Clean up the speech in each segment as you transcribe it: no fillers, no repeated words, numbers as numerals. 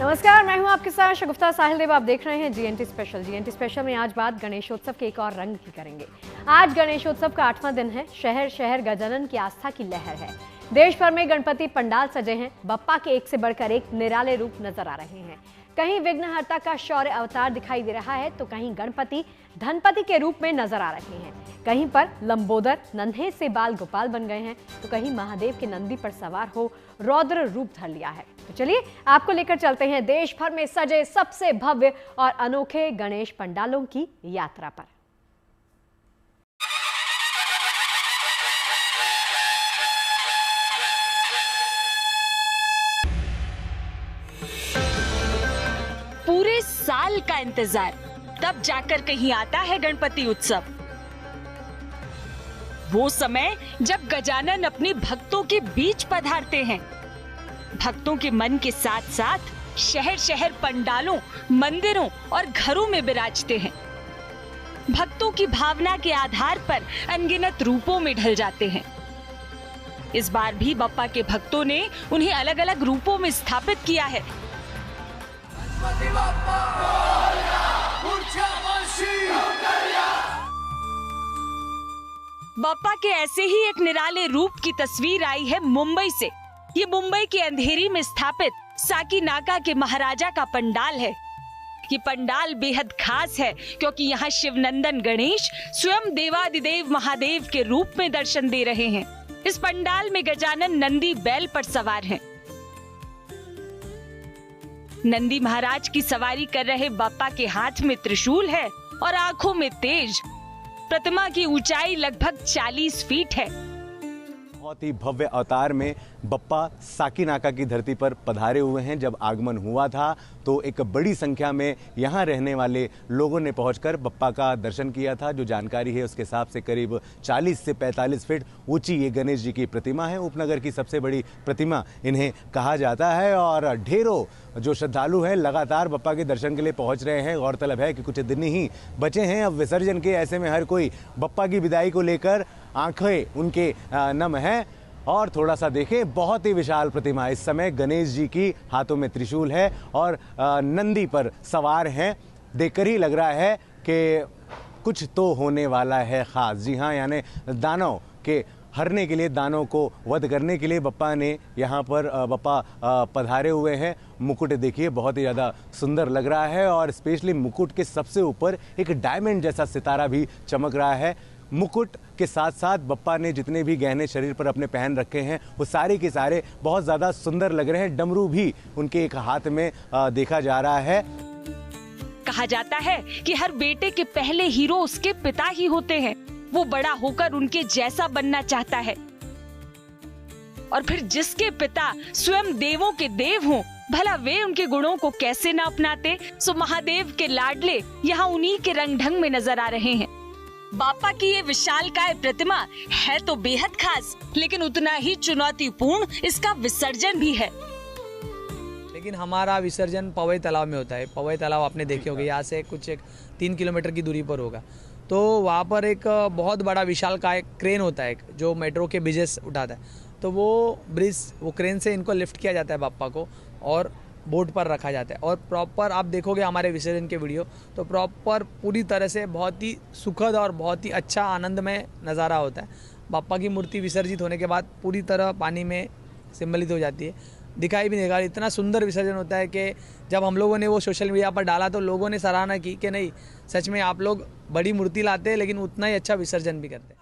नमस्कार, मैं हूं आपके साथ शगुफ्ता साहिल देव। आप देख रहे हैं जीएनटी स्पेशल। जीएनटी स्पेशल में आज बात गणेशोत्सव के एक और रंग की करेंगे। आज गणेशोत्सव का 8वां दिन है। शहर शहर गजानन की आस्था की लहर है। देश भर में गणपति पंडाल सजे हैं। बप्पा के एक से बढ़कर एक निराले रूप नजर आ रहे हैं। कहीं विघ्नहर्ता का शौर्य अवतार दिखाई दे रहा है तो कहीं गणपति धनपति के रूप में नजर आ रहे हैं। कहीं पर लंबोदर नन्हे से बाल गोपाल बन गए हैं तो कहीं महादेव के नंदी पर सवार हो रौद्र रूप धर लिया है। तो चलिए आपको लेकर चलते हैं देश भर में सजे सबसे भव्य और अनोखे गणेश पंडालों की यात्रा पर। पूरे साल का इंतजार, तब जाकर कहीं आता है गणपति उत्सव। वो समय जब गजानन अपने भक्तों के बीच पधारते हैं। भक्तों के मन के साथ साथ शहर शहर पंडालों, मंदिरों और घरों में विराजते हैं। भक्तों की भावना के आधार पर अनगिनत रूपों में ढल जाते हैं। इस बार भी बप्पा के भक्तों ने उन्हें अलग अलग रूपों में स्थापित किया है। बप्पा के ऐसे ही एक निराले रूप की तस्वीर आई है मुंबई से। ये मुंबई के अंधेरी में स्थापित साकीनाका के महाराजा का पंडाल है। ये पंडाल बेहद खास है क्योंकि यहाँ शिवनंदन गणेश स्वयं देवादिदेव महादेव के रूप में दर्शन दे रहे हैं। इस पंडाल में गजानन नंदी बैल पर सवार हैं। नंदी महाराज की सवारी कर रहे बप्पा के हाथ में त्रिशूल है और आंखों में तेज। प्रतिमा की ऊंचाई लगभग 40 फीट है। बहुत ही भव्य अवतार में बप्पा साकीनाका की धरती पर पधारे हुए हैं। जब आगमन हुआ था तो एक बड़ी संख्या में यहाँ रहने वाले लोगों ने पहुंचकर बप्पा का दर्शन किया था। जो जानकारी है उसके हिसाब से करीब 40 से 45 फीट ऊंची ये गणेश जी की प्रतिमा है। उपनगर की सबसे बड़ी प्रतिमा इन्हें कहा जाता है और ढेरों जो श्रद्धालु हैं लगातार बप्पा के दर्शन के लिए पहुंच रहे हैं। गौरतलब है कि कुछ दिन ही बचे हैं अब विसर्जन के। ऐसे में हर कोई बप्पा की विदाई को लेकर आंखें उनके नम हैं। और थोड़ा सा देखें, बहुत ही विशाल प्रतिमा। इस समय गणेश जी की हाथों में त्रिशूल है और नंदी पर सवार हैं। देखकर ही लग रहा है कि कुछ तो होने वाला है खास। जी हाँ, यानी दानव के हरने के लिए, दानों को वध करने के लिए बप्पा ने यहाँ पर बप्पा पधारे हुए हैं। मुकुट देखिए बहुत ही ज़्यादा सुंदर लग रहा है और स्पेशली मुकुट के सबसे ऊपर एक डायमंड जैसा सितारा भी चमक रहा है। मुकुट के साथ साथ बप्पा ने जितने भी गहने शरीर पर अपने पहन रखे हैं वो सारे के सारे बहुत ज़्यादा सुंदर लग रहे हैं। डमरू भी उनके एक हाथ में देखा जा रहा है। कहा जाता है कि हर बेटे के पहले हीरो उसके पिता ही होते हैं। वो बड़ा होकर उनके जैसा बनना चाहता है और फिर जिसके पिता स्वयं देवों के देव हों, भला वे उनके गुणों को कैसे न अपनाते। सो महादेव के लाडले यहाँ उन्हीं के रंग ढंग में नजर आ रहे हैं। बापा की ये विशालकाय प्रतिमा है तो बेहद खास, लेकिन उतना ही चुनौतीपूर्ण इसका विसर्जन भी है। लेकिन हमारा विसर्जन पवई तालाब में होता है। पवई तालाब आपने देखे होंगे, यहाँ से कुछ 3 किलोमीटर की दूरी पर होगा। तो वहाँ पर एक बहुत बड़ा विशालकाय क्रेन होता है जो मेट्रो के ब्रिजेस उठाता है। तो वो क्रेन से इनको लिफ्ट किया जाता है बाप्पा को और बोर्ड पर रखा जाता है। और प्रॉपर आप देखोगे हमारे विसर्जन के वीडियो तो प्रॉपर पूरी तरह से बहुत ही सुखद और बहुत ही अच्छा आनंदमय नज़ारा होता है। बाप्पा की मूर्ति विसर्जित होने के बाद पूरी तरह पानी में सम्मिलित हो जाती है, दिखाई भी नहीं देगा। इतना सुंदर विसर्जन होता है कि जब हम लोगों ने वो सोशल मीडिया पर डाला तो लोगों ने सराहना की कि नहीं, सच में आप लोग बड़ी मूर्ति लाते हैं लेकिन उतना ही अच्छा विसर्जन भी करते हैं।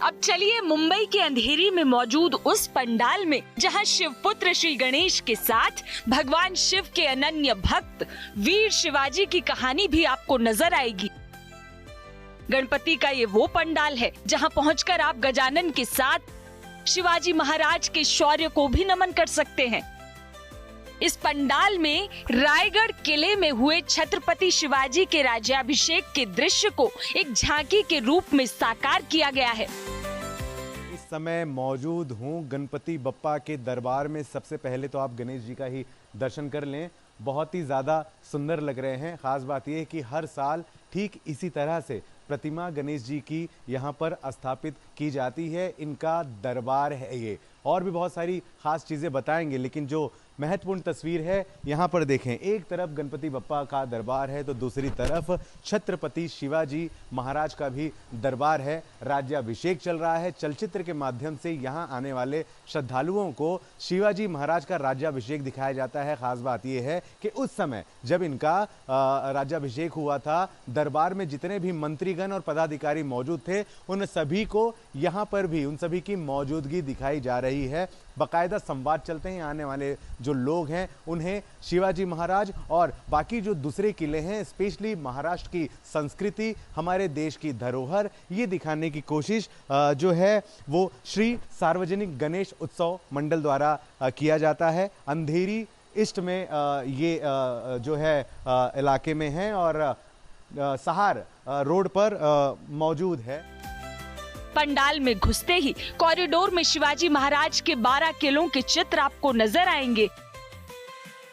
अब चलिए मुंबई के अंधेरी में मौजूद उस पंडाल में जहां शिवपुत्र श्री गणेश के साथ भगवान शिव के अनन्य भक्त वीर शिवाजी की कहानी भी आपको नजर आएगी। गणपति का ये वो पंडाल है जहां पहुंचकर आप गजानन के साथ शिवाजी महाराज के शौर्य को भी नमन कर सकते हैं। इस पंडाल में रायगढ़ किले में हुए छत्रपति शिवाजी के राज्याभिषेक के दृश्य को एक झांकी के रूप में साकार किया गया है। इस समय मौजूद हूँ गणपति बप्पा के दरबार में। सबसे पहले तो आप गणेश जी का ही दर्शन कर लें। बहुत ही ज़्यादा सुंदर लग रहे हैं। ख़ास बात यह है कि हर साल ठीक इसी तरह से प्रतिमा गणेश जी की यहाँ पर स्थापित की जाती है। इनका दरबार है ये, और भी बहुत सारी खास चीज़ें बताएंगे, लेकिन जो महत्वपूर्ण तस्वीर है यहाँ पर देखें। एक तरफ गणपति बप्पा का दरबार है तो दूसरी तरफ छत्रपति शिवाजी महाराज का भी दरबार है। राज्याभिषेक चल रहा है। चलचित्र के माध्यम से यहाँ आने वाले श्रद्धालुओं को शिवाजी महाराज का राज्याभिषेक दिखाया जाता है। खास बात यह है कि उस समय जब इनका राज्याभिषेक हुआ था, दरबार में जितने भी मंत्रीगण और पदाधिकारी मौजूद थे, उन सभी को यहाँ पर भी उन सभी की मौजूदगी दिखाई जा रही है। बाकायदा संवाद चलते हैं। आने वाले जो लोग हैं उन्हें शिवाजी महाराज और बाकी जो दूसरे किले हैं, स्पेशली महाराष्ट्र की संस्कृति, हमारे देश की धरोहर, ये दिखाने की कोशिश जो है वो श्री सार्वजनिक गणेश उत्सव मंडल द्वारा किया जाता है। अंधेरी ईस्ट में ये जो है इलाके में है और सहार रोड पर मौजूद है। पंडाल में घुसते ही कॉरिडोर में शिवाजी महाराज के 12 किलों के चित्र आपको नजर आएंगे।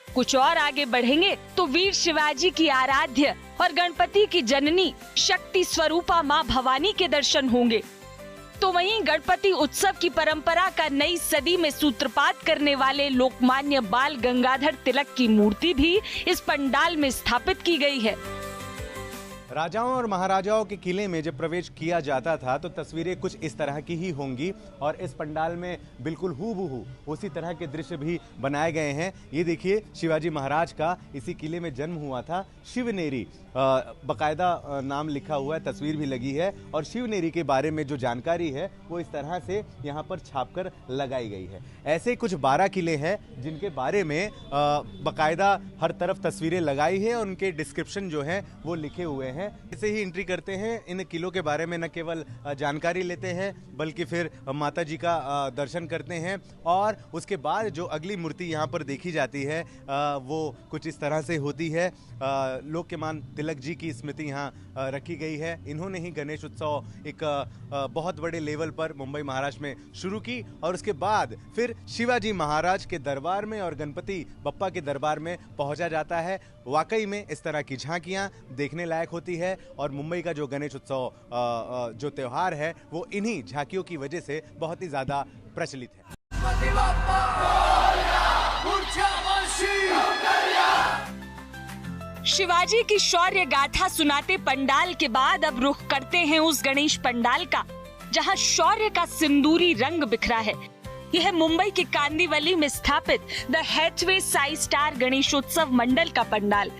कुछ और आगे बढ़ेंगे तो वीर शिवाजी की आराध्य और गणपति की जननी शक्ति स्वरूपा मां भवानी के दर्शन होंगे। तो वहीं गणपति उत्सव की परंपरा का नई सदी में सूत्रपात करने वाले लोकमान्य बाल गंगाधर तिलक की मूर्ति भी इस पंडाल में स्थापित की गई है। राजाओं और महाराजाओं के किले में जब प्रवेश किया जाता था तो तस्वीरें कुछ इस तरह की ही होंगी, और इस पंडाल में बिल्कुल हूबहू उसी तरह के दृश्य भी बनाए गए हैं। ये देखिए, शिवाजी महाराज का इसी किले में जन्म हुआ था। शिवनेरी बाकायदा नाम लिखा हुआ है, तस्वीर भी लगी है, और शिवनेरी के बारे में जो जानकारी है वो इस तरह से यहाँ पर छापकर लगाई गई है। ऐसे कुछ 12 किले हैं जिनके बारे में बाकायदा हर तरफ तस्वीरें लगाई है और उनके डिस्क्रिप्शन जो हैं वो लिखे हुए हैं। ऐसे ही एंट्री करते हैं। इन किलों के बारे में न केवल जानकारी लेते हैं बल्कि फिर माता जी का दर्शन करते हैं, और उसके बाद जो अगली मूर्ति यहाँ पर देखी जाती है वो कुछ इस तरह से होती है। लोकमान तिलक जी की स्मृति यहाँ रखी गई है। इन्होंने ही गणेश उत्सव एक बहुत बड़े लेवल पर मुंबई महाराष्ट्र में शुरू की, और उसके बाद फिर शिवाजी महाराज के दरबार में और गणपति बप्पा के दरबार में पहुंचा जाता है। वाकई में इस तरह की झांकियां देखने लायक होती है, और मुंबई का जो गणेश उत्सव जो त्यौहार है वो इन्हीं झांकियों की वजह से बहुत ही ज्यादा प्रचलित है। शिवाजी की शौर्य गाथा सुनाते पंडाल के बाद अब रुख करते हैं उस गणेश पंडाल का जहां शौर्य का सिंदूरी रंग बिखरा है। यह मुंबई के कांदिवली में स्थापित द हैथवे साई स्टार गणेशोत्सव मंडल का पंडाल।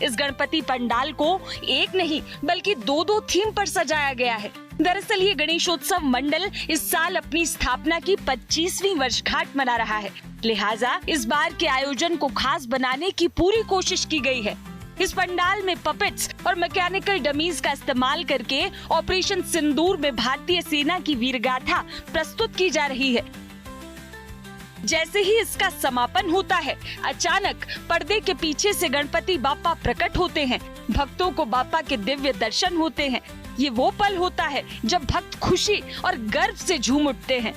इस गणपति पंडाल को एक नहीं बल्कि दो थीम पर सजाया गया है। दरअसल ये गणेशोत्सव मंडल इस साल अपनी स्थापना की 25वीं वर्षगांठ मना रहा है, लिहाजा इस बार के आयोजन को खास बनाने की पूरी कोशिश की गई है। इस पंडाल में पपेट्स और मैकेनिकल डमीज का इस्तेमाल करके ऑपरेशन सिंदूर में भारतीय सेना की वीरगाथा प्रस्तुत की जा रही है। जैसे ही इसका समापन होता है, अचानक पर्दे के पीछे से गणपति बाप्पा प्रकट होते हैं। भक्तों को बाप्पा के दिव्य दर्शन होते हैं। ये वो पल होता है जब भक्त खुशी और गर्व से झूम उठते हैं।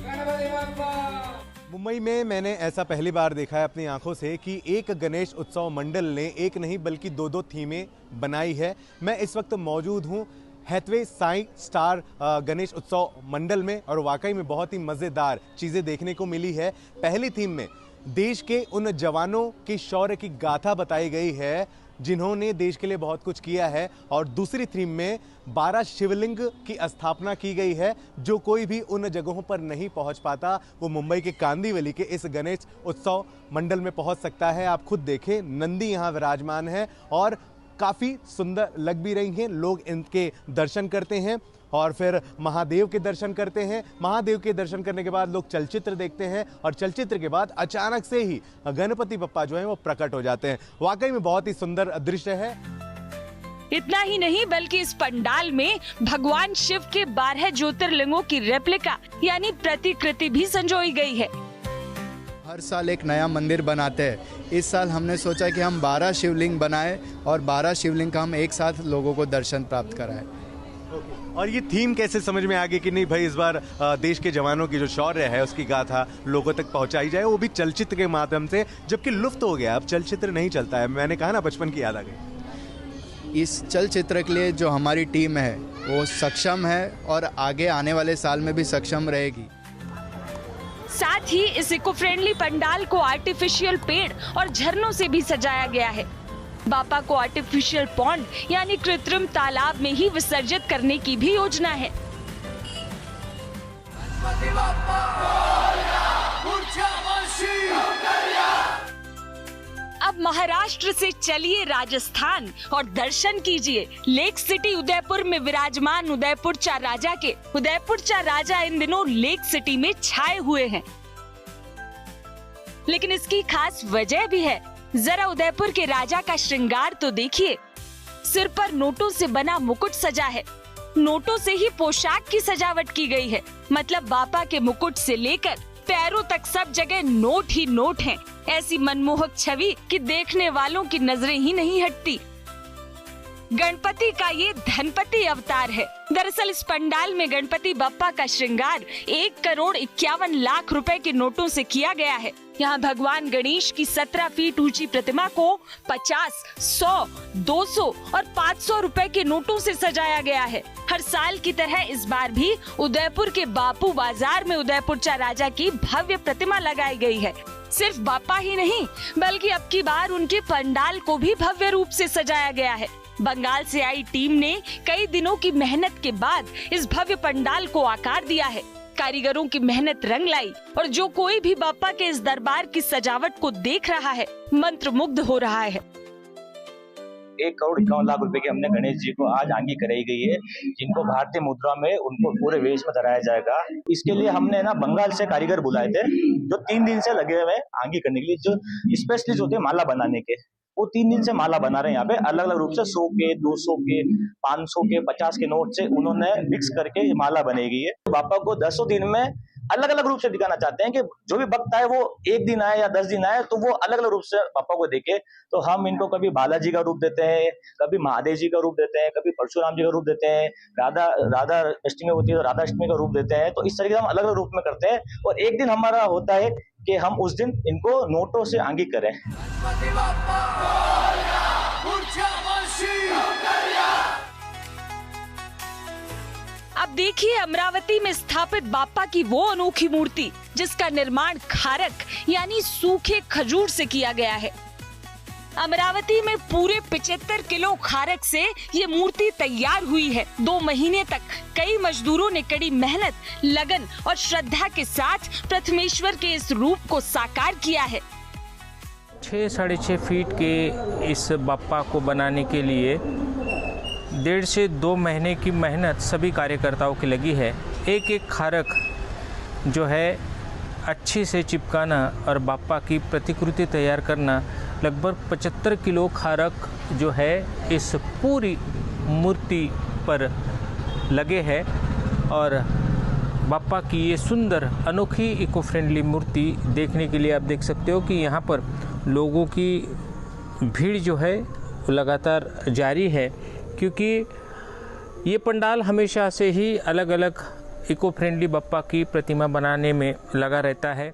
मुंबई में मैंने ऐसा पहली बार देखा है अपनी आंखों से कि एक गणेश उत्सव मंडल ने एक नहीं बल्कि दो थीमें बनाई है। मैं इस वक्त मौजूद हूँ हैथवे साई स्टार गणेश उत्सव मंडल में, और वाकई में बहुत ही मज़ेदार चीज़ें देखने को मिली है। पहली थीम में देश के उन जवानों की शौर्य की गाथा बताई गई है जिन्होंने देश के लिए बहुत कुछ किया है, और दूसरी थीम में 12 शिवलिंग की स्थापना की गई है। जो कोई भी उन जगहों पर नहीं पहुंच पाता वो मुंबई के कांदिवली के इस गणेश उत्सव मंडल में पहुंच सकता है। आप खुद देखें, नंदी यहाँ विराजमान है और काफ़ी सुंदर लग भी रही हैं। लोग इनके दर्शन करते हैं और फिर महादेव के दर्शन करते हैं। महादेव के दर्शन करने के बाद लोग चलचित्र देखते हैं, और चलचित्र के बाद अचानक से ही गणपति बप्पा जो है वो प्रकट हो जाते हैं। वाकई में बहुत ही सुंदर दृश्य है। इतना ही नहीं बल्कि इस पंडाल में भगवान शिव के 12 ज्योतिर्लिंगों की रेप्लिका यानी प्रतिकृति भी संजोई गई है। हर साल एक नया मंदिर बनाते हैं। इस साल हमने सोचा कि हम 12 शिवलिंग बनाएं और 12 शिवलिंग का हम एक साथ लोगों को दर्शन प्राप्त कराएं। और ये थीम कैसे समझ में आ गई कि नहीं भाई इस बार देश के जवानों की जो शौर्य है उसकी गाथा लोगों तक पहुंचाई जाए, वो भी चलचित्र के माध्यम से, जबकि लुप्त हो गया, अब चलचित्र नहीं चलता है। मैंने कहा ना, बचपन की याद आ गई। इस चलचित्र के लिए जो हमारी टीम है वो सक्षम है और आगे आने वाले साल में भी सक्षम रहेगी। साथ ही इस इको फ्रेंडली पंडाल को आर्टिफिशियल पेड़ और झरनों से भी सजाया गया है। बापा को आर्टिफिशियल पॉन्ड यानी कृत्रिम तालाब में ही विसर्जित करने की भी योजना है। अब महाराष्ट्र से चलिए राजस्थान और दर्शन कीजिए लेक सिटी उदयपुर में विराजमान उदयपुर चा राजा के। उदयपुर चा राजा इन दिनों लेक सिटी में छाए हुए हैं, लेकिन इसकी खास वजह भी है। जरा उदयपुर के राजा का श्रृंगार तो देखिए। सिर पर नोटों से बना मुकुट सजा है, नोटों से ही पोशाक की सजावट की गई है। मतलब बापा के मुकुट से लेकर पैरों तक सब जगह नोट ही नोट हैं। ऐसी मनमोहक छवि कि देखने वालों की नजरें ही नहीं हटती। गणपति का ये धनपति अवतार है। दरअसल इस पंडाल में गणपति बप्पा का श्रृंगार 1,51,00,000 रुपए के नोटों से किया गया है। यहाँ भगवान गणेश की 17 फीट ऊंची प्रतिमा को 50, 100, 200 और 500 रुपए के नोटों से सजाया गया है। हर साल की तरह इस बार भी उदयपुर के बापू बाजार में उदयपुर चा राजा की भव्य प्रतिमा लगाई गई है। सिर्फ बापा ही नहीं बल्कि अब की बार उनके पंडाल को भी भव्य रूप से सजाया गया है। बंगाल से आई टीम ने कई दिनों की मेहनत के बाद इस भव्य पंडाल को आकार दिया है। कारीगरों की मेहनत रंग लाई और जो कोई भी बापा के इस दरबार की सजावट को देख रहा है मंत्रमुग्ध हो रहा है। 1,51,00,000 रुपए की हमने गणेश जी को आज आंगी कराई गई है, जिनको भारतीय मुद्रा में उनको पूरे वेश में धराया जाएगा। इसके लिए हमने ना बंगाल से कारीगर बुलाए थे जो 3 दिन से लगे हुए आंगी करने के लिए, जो स्पेशलिस्ट होते हैं माला बनाने के। वो 3 दिन से माला बना रहे हैं यहाँ पे, अलग अलग रूप से 100 के, 200 के, 500 के, 50 के नोट से उन्होंने मिक्स करके ये माला बनाई है। बापा को 10 दिन में अलग अलग रूप से दिखाना चाहते हैं कि जो भी भक्त आए वो 1 दिन आए या 10 दिन आए तो वो अलग अलग रूप से पापा को देखे। तो हम इनको कभी बालाजी का रूप देते हैं, कभी महादेव जी का रूप देते हैं, कभी परशुराम जी का रूप देते हैं, राधा अष्टमी होती है तो राधा अष्टमी का रूप देते हैं। तो इस तरीके से हम अलग अलग रूप में करते हैं और एक दिन हमारा होता है कि हम उस दिन इनको नोटों से आंगी करें। अब देखिए अमरावती में स्थापित बापा की वो अनोखी मूर्ति जिसका निर्माण खारक यानी सूखे खजूर से किया गया है। अमरावती में पूरे 75 किलो खारक से ये मूर्ति तैयार हुई है। 2 महीने तक कई मजदूरों ने कड़ी मेहनत, लगन और श्रद्धा के साथ प्रथमेश्वर के इस रूप को साकार किया है। 6-6.5 फीट के इस बापा को बनाने के लिए 1.5 से 2 महीने की मेहनत सभी कार्यकर्ताओं की लगी है। एक एक खारक जो है अच्छी से चिपकाना और बापा की प्रतिकृति तैयार करना, लगभग 75 किलो खारक जो है इस पूरी मूर्ति पर लगे हैं। और बापा की ये सुंदर अनोखी इको फ्रेंडली मूर्ति देखने के लिए आप देख सकते हो कि यहाँ पर लोगों की भीड़ जो है लगातार जारी है, क्योंकि ये पंडाल हमेशा से ही अलग अलग इको फ्रेंडली बापा की प्रतिमा बनाने में लगा रहता है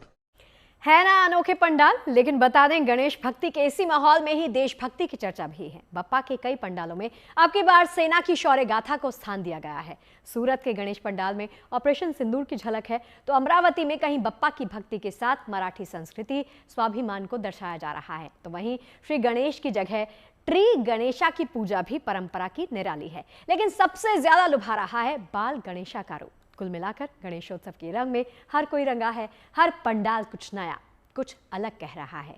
ना अनोखे पंडाल। लेकिन बता दें गणेश भक्ति के इसी माहौल में ही देशभक्ति की चर्चा भी है। बप्पा के कई पंडालों में अब की बार सेना की शौर्य गाथा को स्थान दिया गया है। सूरत के गणेश पंडाल में ऑपरेशन सिंदूर की झलक है, तो अमरावती में कहीं बप्पा की भक्ति के साथ मराठी संस्कृति स्वाभिमान को दर्शाया जा रहा है। तो वहीं श्री गणेश की जगह ट्री गणेशा की पूजा भी परंपरा की निराली है। लेकिन सबसे ज्यादा लुभा रहा है बाल गणेशा का रूप। कुल मिलाकर गणेशोत्सव के रंग में हर कोई रंगा है। हर पंडाल कुछ नया, कुछ अलग कह रहा है।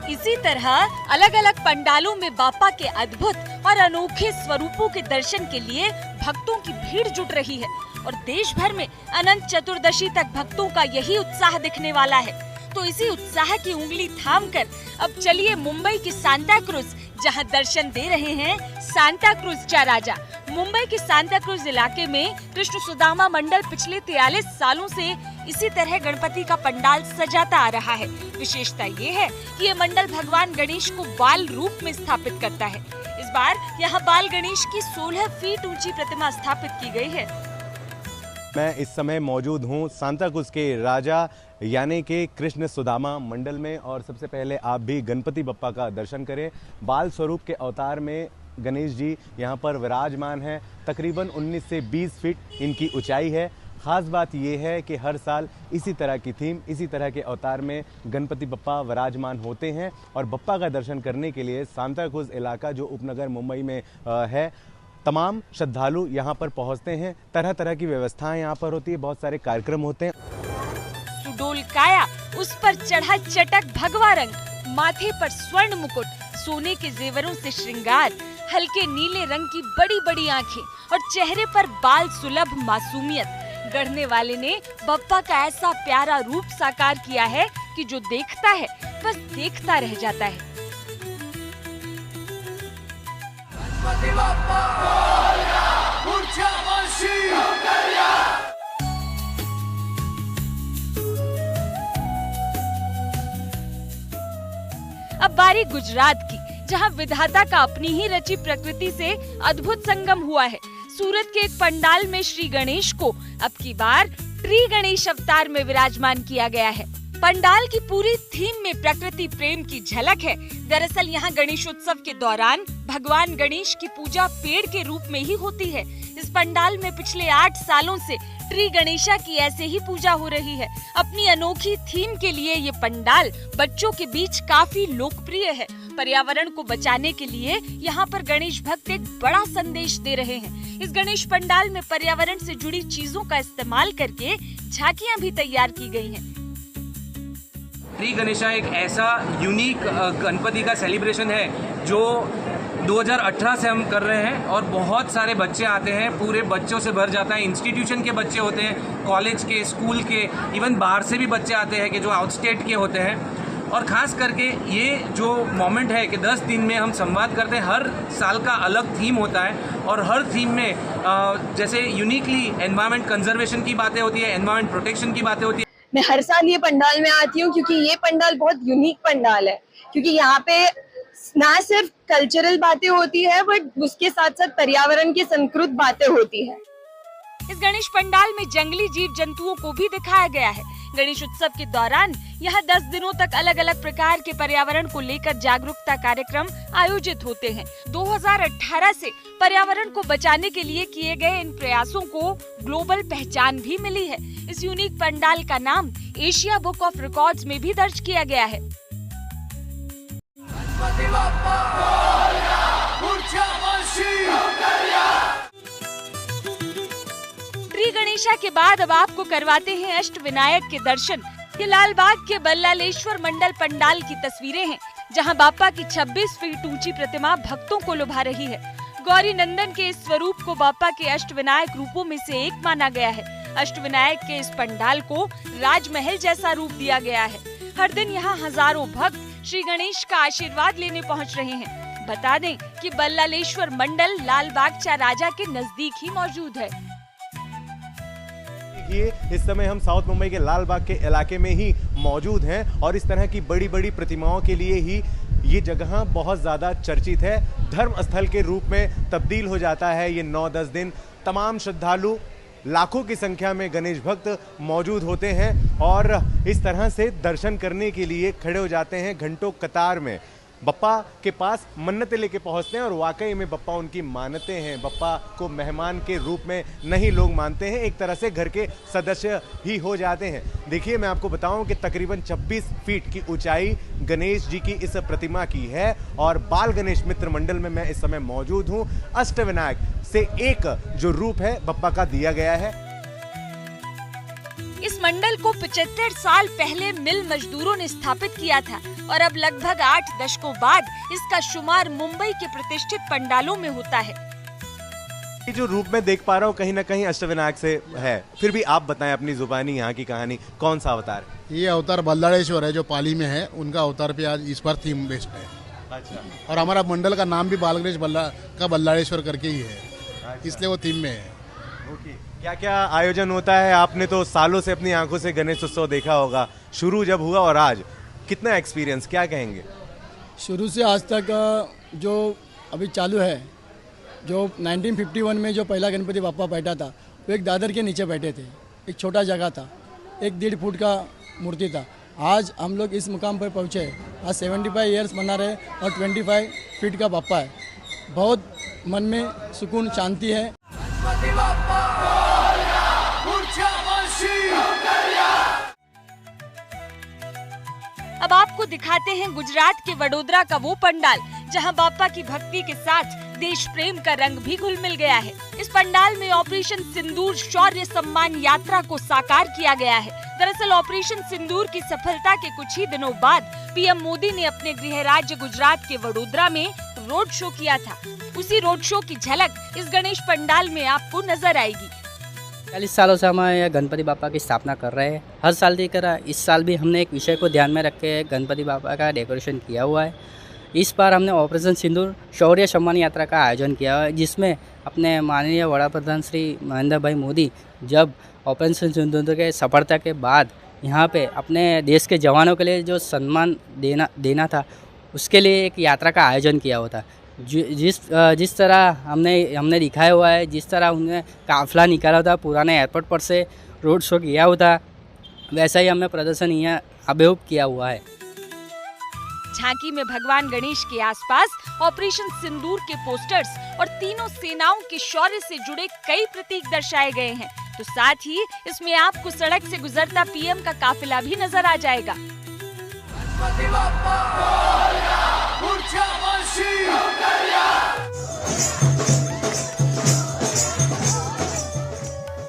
इसी तरह अलग अलग पंडालों में बापा के अद्भुत और अनोखे स्वरूपों के दर्शन के लिए भक्तों की भीड़ जुट रही है और देश भर में अनंत चतुर्दशी तक भक्तों का यही उत्साह दिखने वाला है। तो इसी उत्साह की उंगली थामकर अब चलिए मुंबई की सांता क्रूज, जहां दर्शन दे रहे हैं सांता क्रूज चा राजा। मुंबई के सांता क्रूज इलाके में कृष्ण सुदामा मंडल पिछले 43 सालों से इसी तरह गणपति का पंडाल सजाता आ रहा है। विशेषता ये है कि ये मंडल भगवान गणेश को बाल रूप में स्थापित करता है। इस बार यहाँ बाल गणेश की 16 फीट ऊंची प्रतिमा स्थापित की गई है। मैं इस समय मौजूद हूँ सांताक्रूज के राजा यानी कि कृष्ण सुदामा मंडल में, और सबसे पहले आप भी गणपति बप्पा का दर्शन करें। बाल स्वरूप के अवतार में गणेश जी यहाँ पर विराजमान हैं। तकरीबन 19 से 20 फीट इनकी ऊंचाई है। ख़ास बात यह है कि हर साल इसी तरह की थीम, इसी तरह के अवतार में गणपति बप्पा विराजमान होते हैं, और बप्पा का दर्शन करने के लिए सांताक्रूज इलाका जो उपनगर मुंबई में है, तमाम श्रद्धालु यहाँ पर पहुँचते हैं। तरह तरह की व्यवस्थाएं यहाँ पर होती है, बहुत सारे कार्यक्रम होते हैं। सुडोल काया, उस पर चढ़ा चटक भगवा रंग, माथे पर स्वर्ण मुकुट, सोने के जेवरों से श्रृंगार, हल्के नीले रंग की बड़ी बड़ी आंखें और चेहरे पर बाल सुलभ मासूमियत। गढ़ने वाले ने बप्पा का ऐसा प्यारा रूप साकार किया है कि जो देखता है बस देखता रह जाता है। अब बारी गुजरात की, जहां विधाता का अपनी ही रची प्रकृति से अद्भुत संगम हुआ है। सूरत के एक पंडाल में श्री गणेश को अब की बार ट्री गणेश अवतार में विराजमान किया गया है। पंडाल की पूरी थीम में प्रकृति प्रेम की झलक है। दरअसल यहाँ गणेशोत्सव के दौरान भगवान गणेश की पूजा पेड़ के रूप में ही होती है। इस पंडाल में पिछले 8 सालों से ट्री गणेशा की ऐसे ही पूजा हो रही है। अपनी अनोखी थीम के लिए ये पंडाल बच्चों के बीच काफी लोकप्रिय है। पर्यावरण को बचाने के लिए यहाँ पर गणेश भक्त एक बड़ा संदेश दे रहे हैं। इस गणेश पंडाल में पर्यावरण से जुड़ी चीजों का इस्तेमाल करके झांकियाँ भी तैयार की गई हैं। ट्री गणेशा एक ऐसा यूनिक गणपति का सेलिब्रेशन है जो 2018 से हम कर रहे हैं, और बहुत सारे बच्चे आते हैं, पूरे बच्चों से भर जाता है। इंस्टीट्यूशन के बच्चे होते हैं, कॉलेज के, स्कूल के, इवन बाहर से भी बच्चे आते हैं कि जो आउट स्टेट के होते हैं। और ख़ास करके ये जो मोमेंट है कि 10 दिन में हम संवाद करते हैं, हर साल का अलग थीम होता है, और हर थीम में जैसे यूनिकली एनवायरनमेंट कंजर्वेशन की बातें होती है, एनवायरनमेंट प्रोटेक्शन की बातें होती है। मैं हर साल ये पंडाल में आती हूँ क्योंकि ये पंडाल बहुत यूनिक पंडाल है, क्योंकि यहाँ पे ना सिर्फ कल्चरल बातें होती है बट उसके साथ साथ पर्यावरण की संस्कृत बातें होती है। इस गणेश पंडाल में जंगली जीव जंतुओं को भी दिखाया गया है। गणेश उत्सव के दौरान यहाँ 10 दिनों तक अलग अलग प्रकार के पर्यावरण को लेकर जागरूकता कार्यक्रम आयोजित होते हैं। 2018 से पर्यावरण को बचाने के लिए किए गए इन प्रयासों को ग्लोबल पहचान भी मिली है। इस यूनिक पंडाल का नाम एशिया बुक ऑफ रिकॉर्ड्स में भी दर्ज किया गया है। ट्री गणेशा के बाद अब आपको करवाते हैं अष्टविनायक के दर्शन। ये लालबाग के बल्लालेश्वर मंडल पंडाल की तस्वीरें हैं, जहां बाप्पा की 26 फीट ऊंची प्रतिमा भक्तों को लुभा रही है। गौरी नंदन के इस स्वरूप को बाप्पा के अष्टविनायक रूपों में से एक माना गया है। अष्टविनायक के इस पंडाल को राजमहल जैसा रूप दिया गया है। हर दिन यहाँ हजारों भक्त श्री गणेश का आशीर्वाद लेने पहुँच रहे हैं। बता दें कि बल्लालेश्वर मंडल लालबागचा राजा के नजदीक ही मौजूद है। इस समय हम साउथ मुंबई के लाल बाग के इलाके में ही मौजूद हैं, और इस तरह की बड़ी बड़ी प्रतिमाओं के लिए ही ये जगह बहुत ज़्यादा चर्चित है। धर्म स्थल के रूप में तब्दील हो जाता है ये 9-10 दिन। तमाम श्रद्धालु लाखों की संख्या में गणेश भक्त मौजूद होते हैं, और इस तरह से दर्शन करने के लिए खड़े हो जाते हैं घंटों कतार में। बप्पा के पास मन्नतें लेके पहुंचते हैं, और वाकई में बप्पा उनकी मानते हैं। बप्पा को मेहमान के रूप में नहीं लोग मानते हैं, एक तरह से घर के सदस्य ही हो जाते हैं। देखिए, मैं आपको बताऊं कि तकरीबन 26 फीट की ऊंचाई गणेश जी की इस प्रतिमा की है, और बाल गणेश मित्र मंडल में मैं इस समय मौजूद हूं। अष्टविनायक से एक जो रूप है बप्पा का दिया गया है। इस मंडल को 75 साल पहले मिल मजदूरों ने स्थापित किया था, और अब लगभग 8 दशकों बाद इसका शुमार मुंबई के प्रतिष्ठित पंडालों में होता है। ये जो रूप में देख पा रहा हूँ कहीं ना कहीं अष्टविनायक से है, फिर भी आप बताएं अपनी जुबानी यहाँ की कहानी, कौन सा अवतार है? ये अवतार बल्लाड़ेश्वर है जो पाली में है, उनका अवतार पे आज इस बार थीम बेस्ड है। अच्छा। और हमारा मंडल का नाम भी बाल गणेश बल्लाड़ेश्वर करके ही है। अच्छा। इसलिए वो थीम में है। ओके। क्या क्या आयोजन होता है? आपने तो सालों से अपनी आंखों से गणेश उत्सव देखा होगा, शुरू जब हुआ और आज कितना एक्सपीरियंस, क्या कहेंगे? शुरू से आज तक जो अभी चालू है। जो 1951 में जो पहला गणपति बाप्पा बैठा था वो एक दादर के नीचे बैठे थे, एक छोटा जगह था, 1-1.5 फुट का मूर्ति था। आज हम लोग इस मुकाम पर पहुँचे। आज 75 ईयर्स मना रहे और 25 फीट का बाप्पा है। बहुत मन में सुकून शांति है। अब आपको दिखाते हैं गुजरात के वडोदरा का वो पंडाल जहां बाप्पा की भक्ति के साथ देश प्रेम का रंग भी घुल मिल गया है। इस पंडाल में ऑपरेशन सिंदूर शौर्य सम्मान यात्रा को साकार किया गया है। दरअसल ऑपरेशन सिंदूर की सफलता के कुछ ही दिनों बाद पीएम मोदी ने अपने गृह राज्य गुजरात के वडोदरा में रोड शो किया था। उसी रोड शो की झलक इस गणेश पंडाल में आपको नजर आएगी। 40 सालों से हम यह गणपति बापा की स्थापना कर रहे हैं। हर साल की तरह इस साल भी हमने एक विषय को ध्यान में रख के गणपति बापा का डेकोरेशन किया हुआ है। इस बार हमने ऑपरेशन सिंदूर शौर्य सम्मान यात्रा का आयोजन किया हुआ है, जिसमें अपने माननीय वड़ा प्रधान श्री नरेंद्र भाई मोदी जब ऑपरेशन सिंदूर के सफलता के बाद यहाँ पे अपने देश के जवानों के लिए जो सम्मान देना था, उसके लिए एक यात्रा का आयोजन किया हुआ था। जिस तरह हमने दिखाया हुआ है, जिस तरह उन्हें काफिला निकाला था पुराने एयरपोर्ट पर से रोड शो किया हुआ था, वैसा ही हमने प्रदर्शन यहाँ अभियोग किया हुआ है। झांकी में भगवान गणेश के आसपास ऑपरेशन सिंदूर के पोस्टर्स और तीनों सेनाओं के शौर्य से जुड़े कई प्रतीक दर्शाए गए हैं। तो साथ ही इसमें आपको सड़क से गुजरता पीएम का काफिला भी नजर आ जाएगा।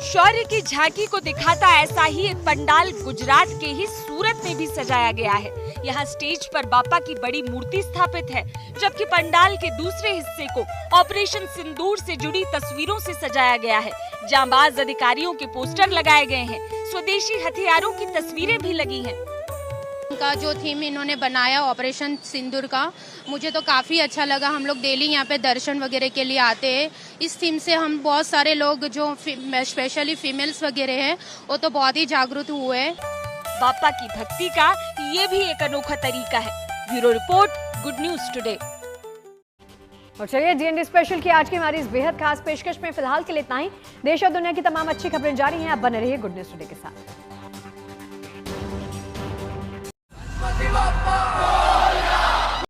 शौर्य की झांकी को दिखाता ऐसा ही एक पंडाल गुजरात के ही सूरत में भी सजाया गया है। यहाँ स्टेज पर बापा की बड़ी मूर्ति स्थापित है, जबकि पंडाल के दूसरे हिस्से को ऑपरेशन सिंदूर से जुड़ी तस्वीरों से सजाया गया है। जांबाज अधिकारियों के पोस्टर लगाए गए हैं, स्वदेशी हथियारों की तस्वीरें भी लगी हैं। का जो थीम इन्होंने बनाया ऑपरेशन सिंदूर का, मुझे तो काफ़ी अच्छा लगा। हम लोग डेली यहाँ पे दर्शन वगैरह के लिए आते हैं। इस थीम से हम बहुत सारे लोग जो स्पेशली फीमेल्स वगैरह हैं वो तो बहुत ही जागरूक हुए हैं। बापा की भक्ति का ये भी एक अनोखा तरीका है। Bureau report, good news today. और चलिए जीएनडी स्पेशल की आज की हमारी इस बेहद खास पेशकश में फिलहाल के लिए इतना ही। देश और दुनिया की तमाम अच्छी खबरें जारी हैं। आप बने रहिए गुड न्यूज टुडे के साथ।